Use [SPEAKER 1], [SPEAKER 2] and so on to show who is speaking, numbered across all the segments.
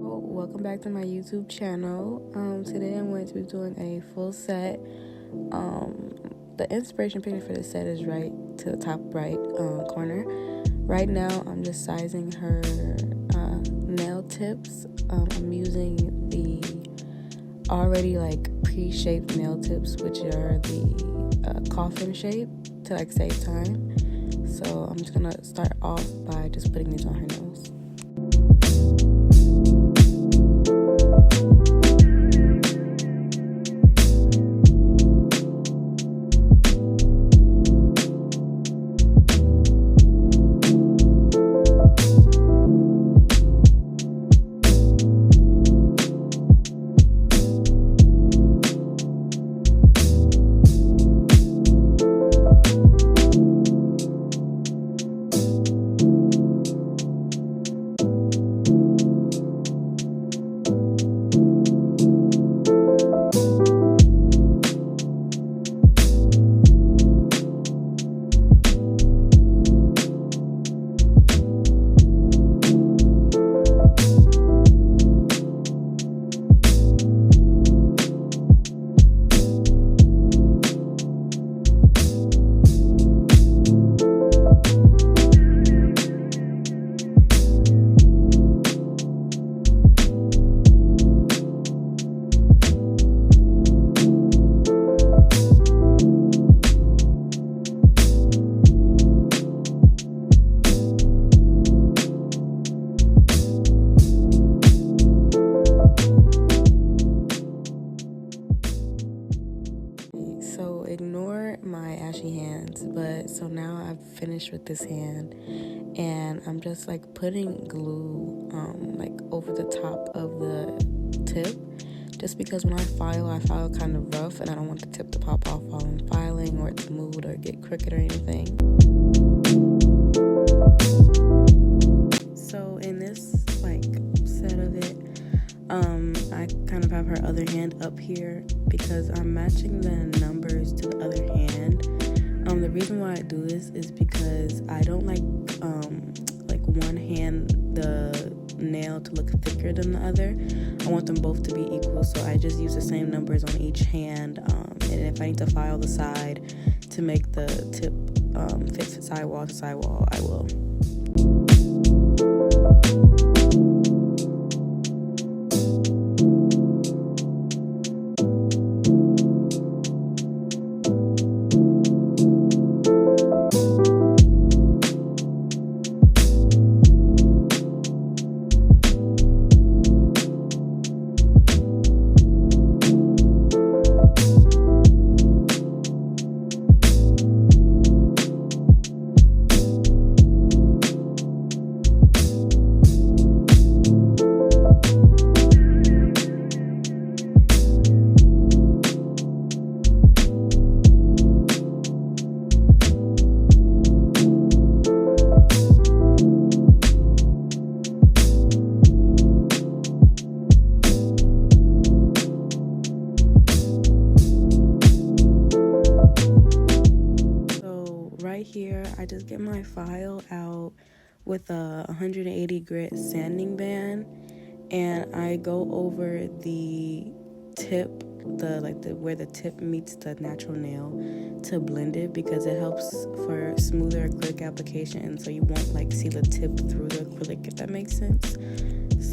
[SPEAKER 1] Welcome back to my YouTube channel. Today I'm going to be doing a full set. The inspiration picture for this set is right to the top right corner. Right now I'm just sizing her nail tips. I'm using the already pre-shaped nail tips, which are the coffin shape to save time. So I'm just gonna start off by just putting these on her nails. So ignore my ashy hands, but so now I've finished with this hand and I'm just putting glue over the top of the tip, just because when I file kind of rough and I don't want the tip to pop off while I'm filing or to move or get crooked or anything. So in this set of it, I kind of have her other hand up here because I'm matching the numbers to the other hand. The reason why I do this is because I don't like one hand the nail to look thicker than the other. I want them both to be equal, so I just use the same numbers on each hand. And if I need to file the side to make the tip fit sidewall to sidewall, I will. Here I just get my file out with a 180 grit sanding band, and I go over the tip, where the tip meets the natural nail, to blend it, because it helps for smoother acrylic application, and so you won't see the tip through the acrylic, if that makes sense.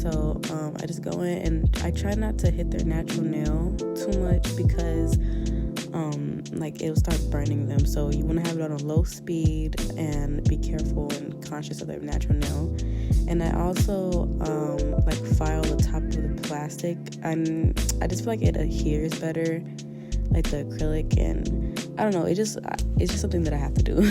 [SPEAKER 1] So I just go in and I try not to hit their natural nail too much, because it'll start burning them. So you want to have it on a low speed and be careful and conscious of their natural nail. And I also file the top of the plastic, and I just feel like it adheres better, the acrylic, and I don't know, it's just something that I have to do.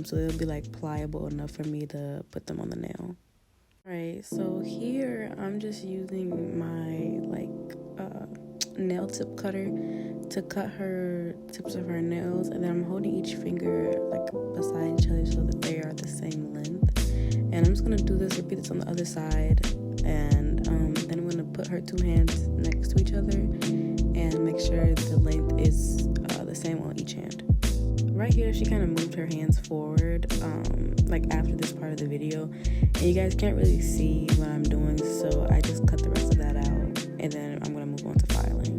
[SPEAKER 1] so they'll be like pliable enough for me to put them on the nail. Alright, so here I'm just using my nail tip cutter to cut her tips of her nails, and then I'm holding each finger like beside each other so that they are the same length. And I'm just gonna repeat this on the other side, and then I'm gonna put her two hands next to each other and make sure the length is the same on each hand. Right here, she kind of moved her hands forward, like after this part of the video, and you guys can't really see what I'm doing, so I just cut the rest of that out, and then I'm gonna move on to filing.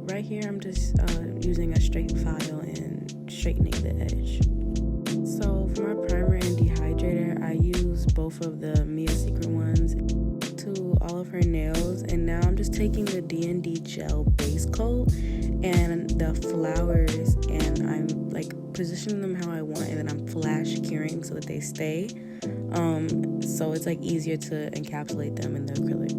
[SPEAKER 1] Right here, I'm just using a straight file and straightening the edge. So for my primer and dehydrator, I use both of the Mia Secret ones to all of her nails, and now I'm just taking the D&D gel base coat and the flowers, and I'm like positioning them how I want, and then I'm flash curing so that they stay. So it's like easier to encapsulate them in the acrylic.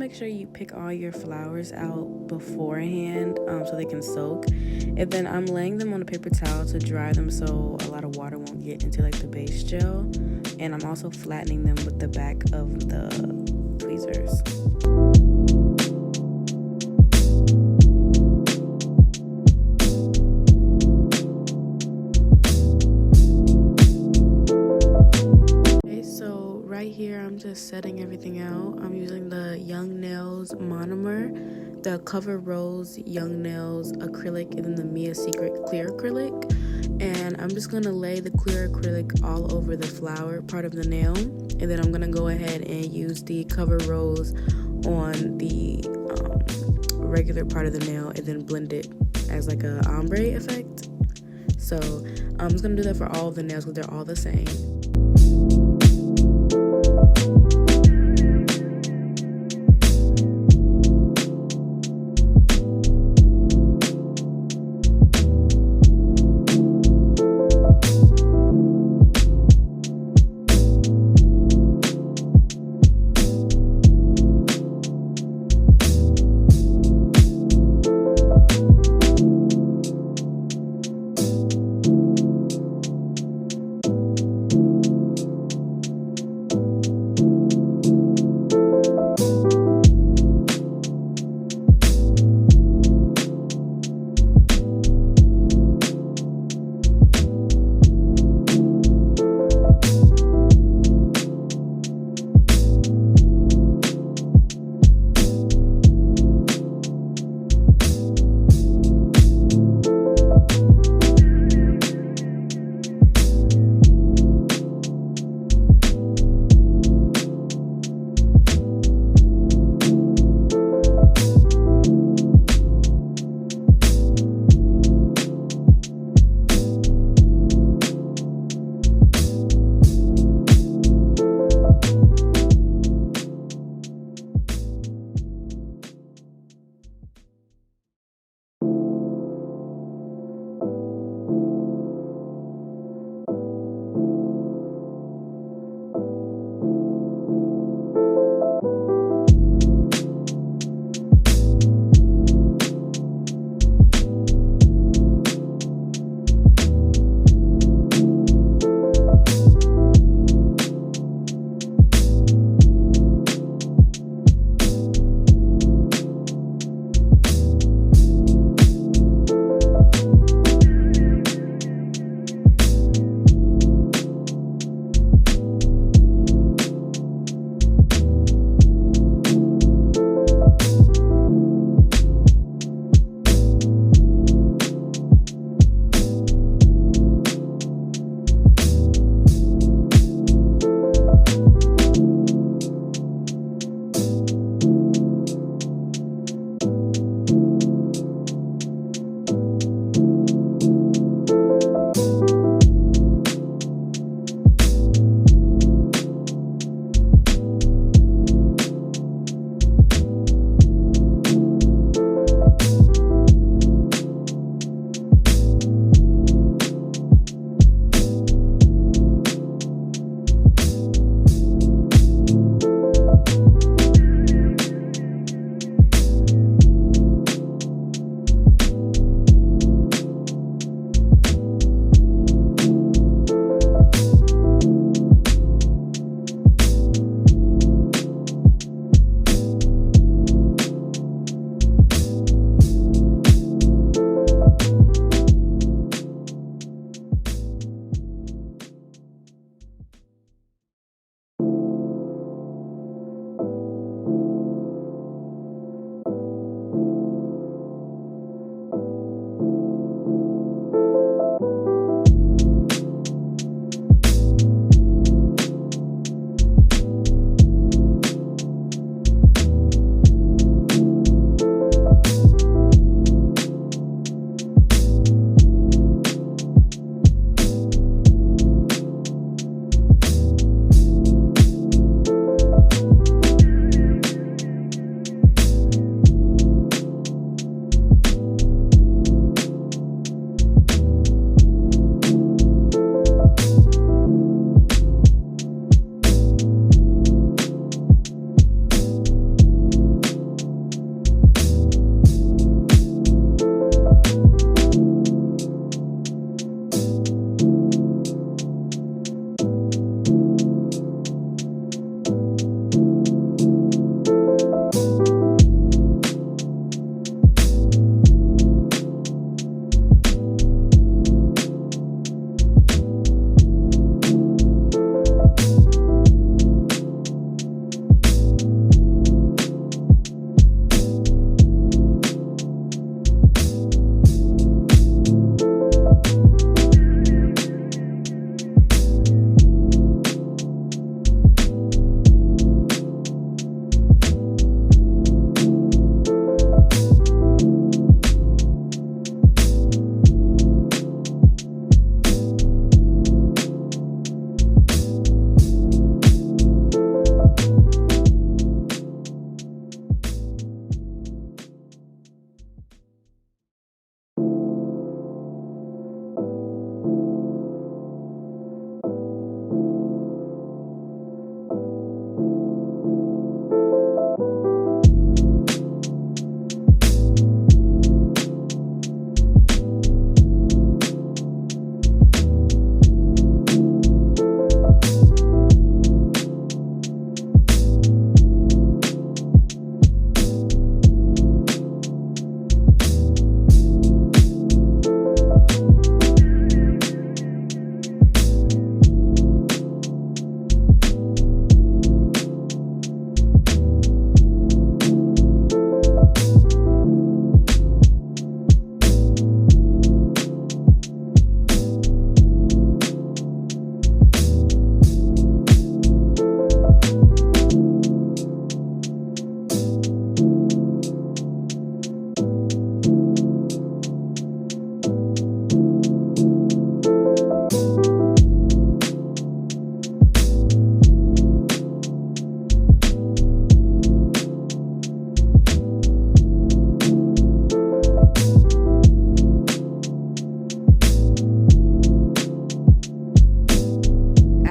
[SPEAKER 1] make sure you pick all your flowers out beforehand so they can soak. And then I'm laying them on a paper towel to dry them so a lot of water won't get into like the base gel. And I'm also flattening them with the back of the tweezers. Right here, I'm just setting everything out. I'm using the Young Nails monomer, the Cover Rose Young Nails acrylic, and then the Mia Secret clear acrylic. And I'm just gonna lay the clear acrylic all over the flower part of the nail, and then I'm gonna go ahead and use the Cover Rose on the regular part of the nail, and then blend it as like a ombre effect. So I'm just gonna do that for all of the nails because they're all the same.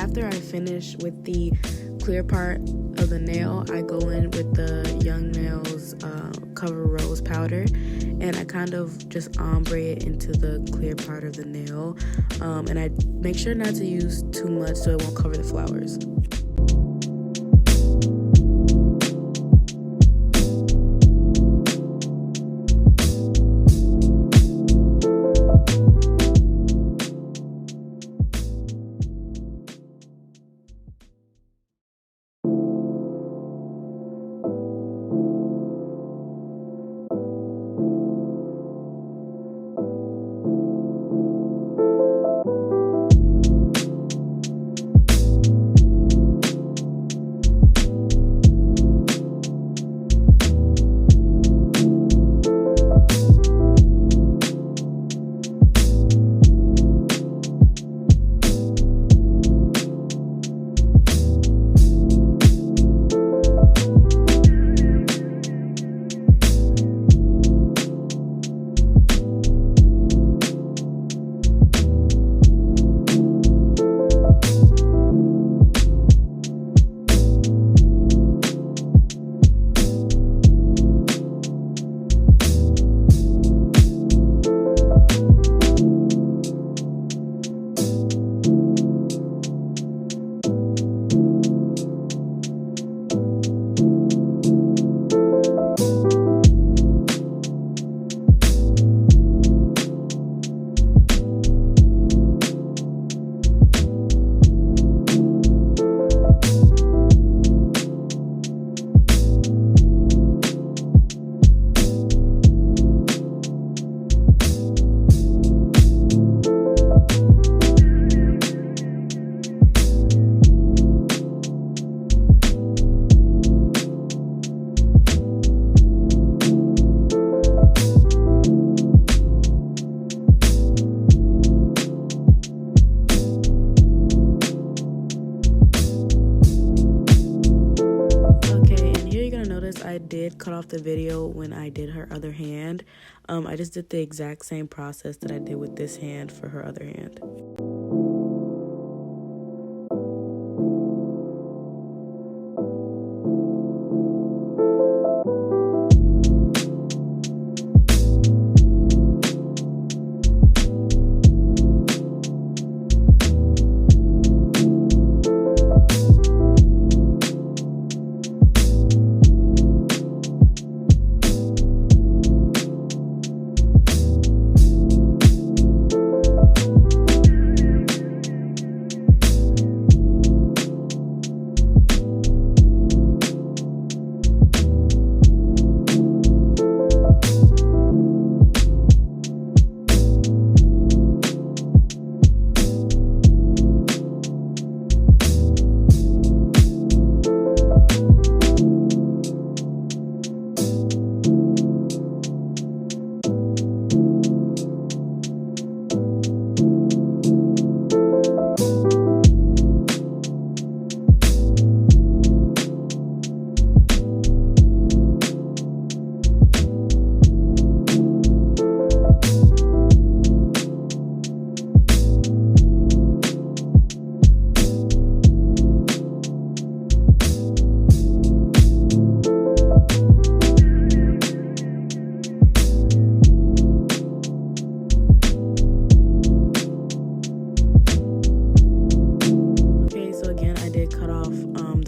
[SPEAKER 1] after I finish with the clear part of the nail, I go in with the Young Nails Cover Rose powder, and I kind of just ombre it into the clear part of the nail, and I make sure not to use too much so it won't cover the flowers. I did cut off the video when I did her other hand. I just did the exact same process that I did with this hand for her other hand.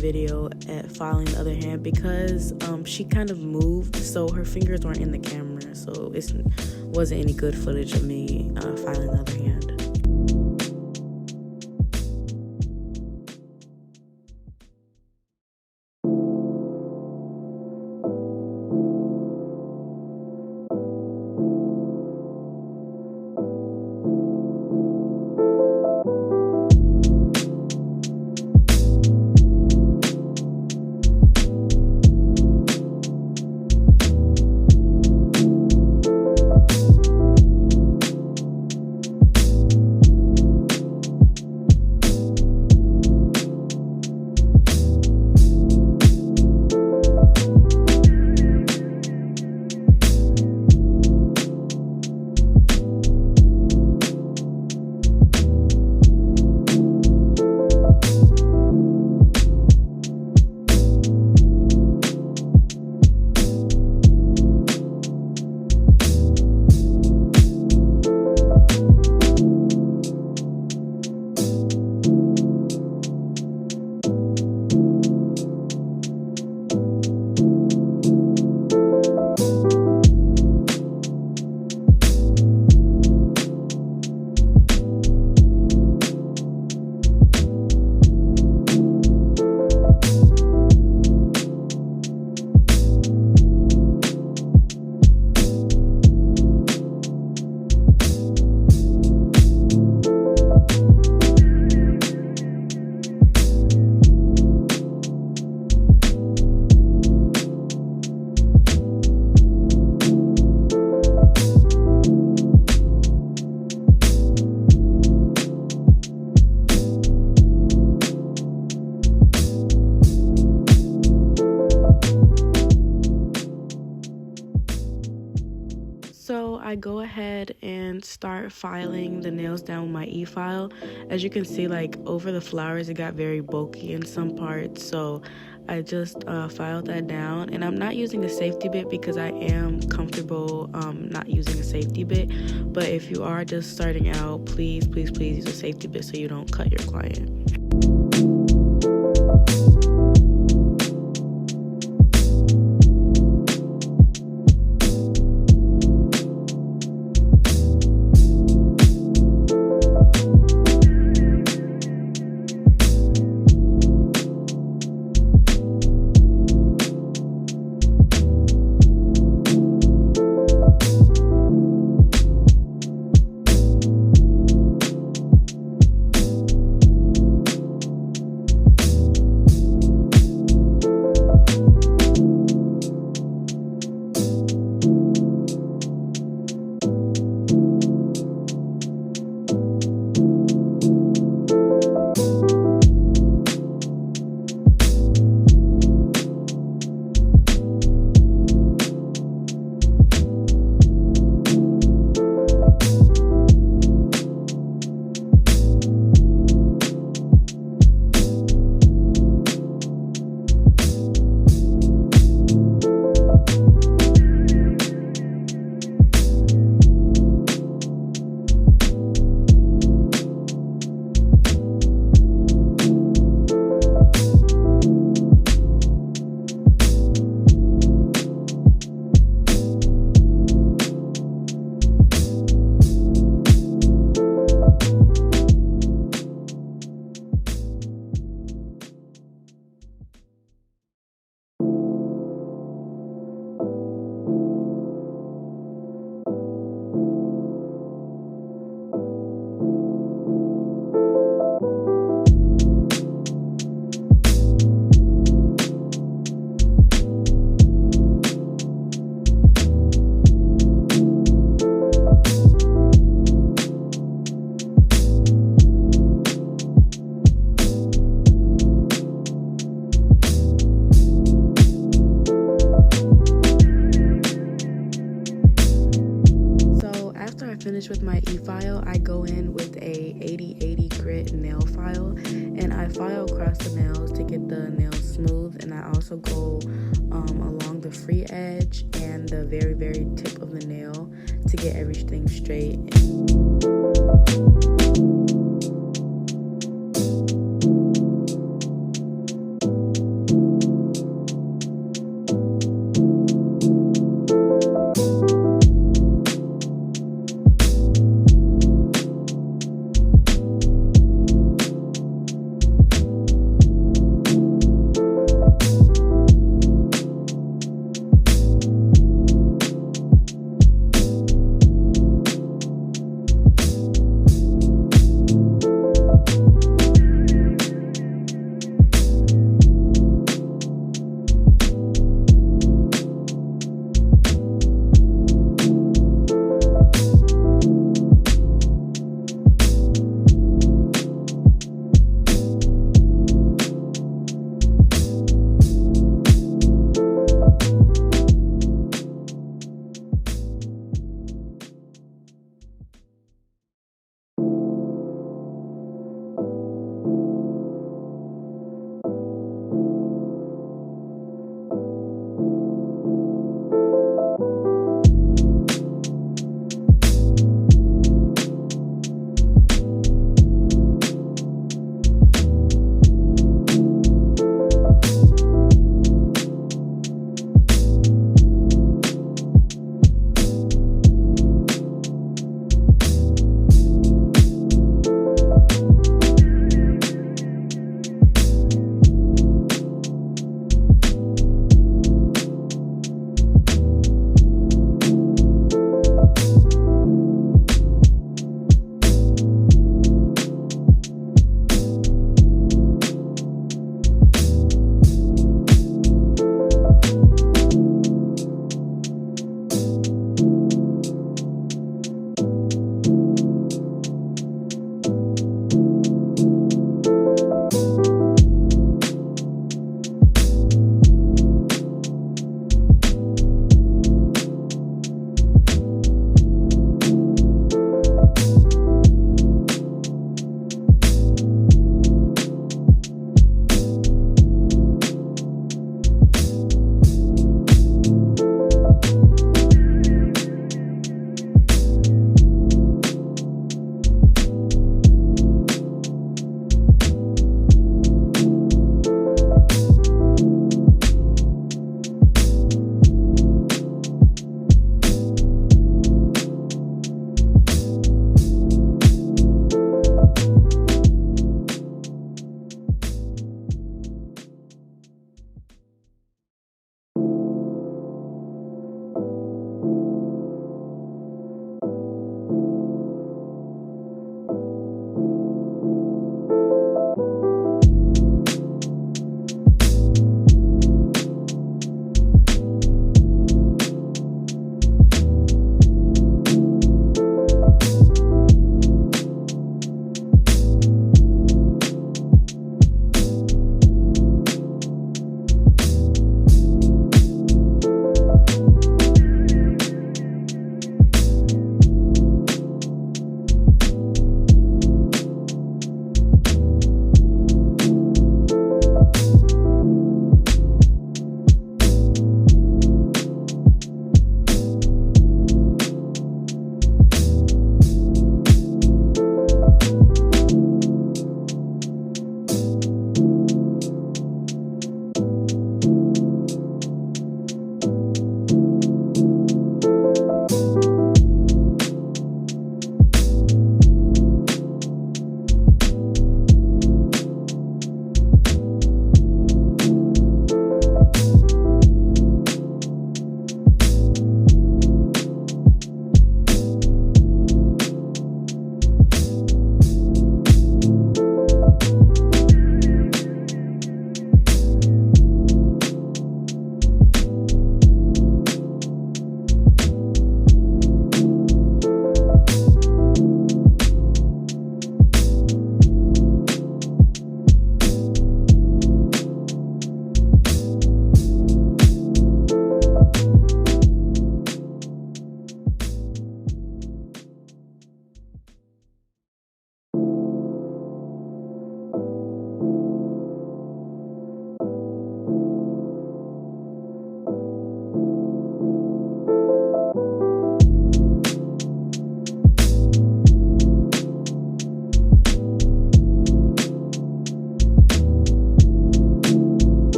[SPEAKER 1] Video at filing the other hand because she kind of moved, so her fingers weren't in the camera, so it wasn't any good footage of me filing the other hand. I go ahead and start filing the nails down with my e-file. As you can see, like over the flowers, it got very bulky in some parts, so I just filed that down. And I'm not using a safety bit because I am comfortable not using a safety bit. But if you are just starting out, please use a safety bit so you don't cut your client. Finish with my e-file, I go in with a 80/80 grit nail file, and I file across the nails to get the nails smooth, and I also go along the free edge and the very tip of the nail to get everything straight.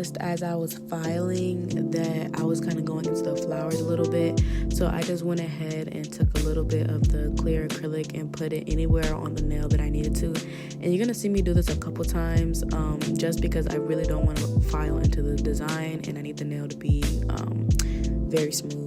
[SPEAKER 1] noticed as I was filing that I was kind of going into the flowers a little bit, so I just went ahead and took a little bit of the clear acrylic and put it anywhere on the nail that I needed to. And you're gonna see me do this a couple times, just because I really don't want to file into the design and I need the nail to be very smooth.